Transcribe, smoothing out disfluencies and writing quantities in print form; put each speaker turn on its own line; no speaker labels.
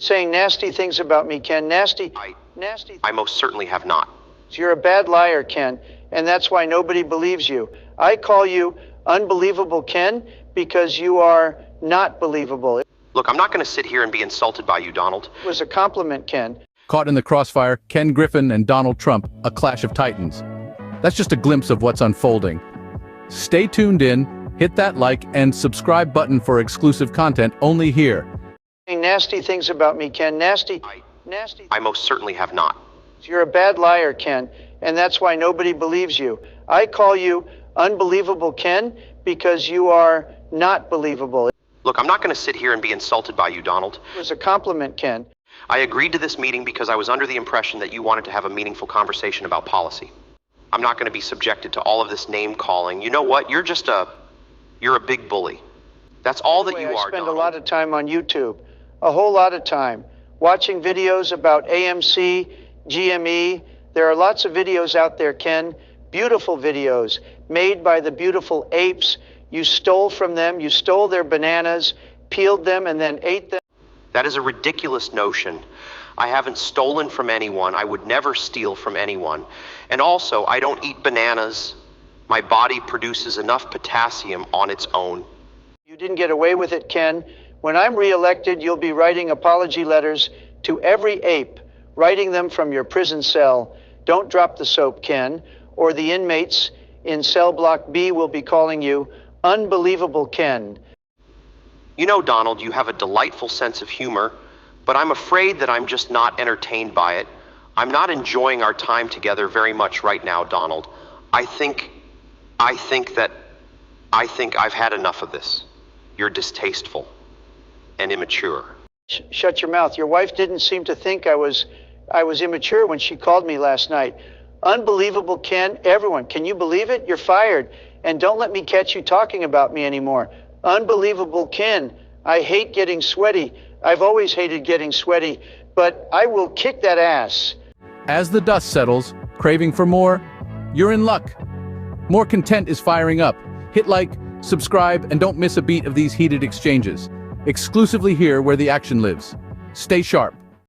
saying nasty things about me, Ken. Nasty.
I most certainly have not.
You're a bad liar, Ken, and that's why nobody believes you. I call you unbelievable, Ken, because you are not believable.
Look, I'm not going to sit here and be insulted by you, Donald.
It was a compliment, Ken.
Caught in the crossfire, Ken Griffin and Donald Trump, a clash of titans. That's just a glimpse of what's unfolding. Stay tuned in, hit that like and subscribe button for exclusive content only here.
Saying nasty things about me, Ken. Nasty.
I most certainly have not.
You're a bad liar, Ken, and that's why nobody believes you. I call you unbelievable, Ken, because you are not believable.
Look, I'm not going to sit here and be insulted by you, Donald.
It was a compliment, Ken.
I agreed to this meeting because I was under the impression that you wanted to have a meaningful conversation about policy. I'm not going to be subjected to all of this name calling. You know what? You're a big bully. That's all that you are,
I spend
Donald.
a lot of time on YouTube, a whole lot of time, watching videos about AMC, GME. There are lots of videos out there, Ken, beautiful videos made by the beautiful Apes. You stole from them, you stole their bananas, peeled them, and then ate them.
That is a ridiculous notion. I haven't stolen from anyone. I would never steal from anyone. And also, I don't eat bananas. My body produces enough potassium on its own.
You didn't get away with it, Ken. When I'm reelected, you'll be writing apology letters to every ape, writing them from your prison cell. Don't drop the soap, Ken, or the inmates in cell block B will be calling you unbelievable, Ken.
You know, Donald, you have a delightful sense of humor, but I'm afraid that I'm just not entertained by it. I'm not enjoying our time together very much right now, Donald. I think I've had enough of this. You're distasteful and immature.
Shut your mouth. Your wife didn't seem to think I was immature when she called me last night. Unbelievable, Ken. Everyone, can you believe it? You're fired. And don't let me catch you talking about me anymore. Unbelievable, Ken. I hate getting sweaty. I've always hated getting sweaty, but I will kick that ass.
As the dust settles, craving for more? You're in luck. More content is firing up. Hit like, subscribe, and don't miss a beat of these heated exchanges. Exclusively here where the action lives. Stay sharp.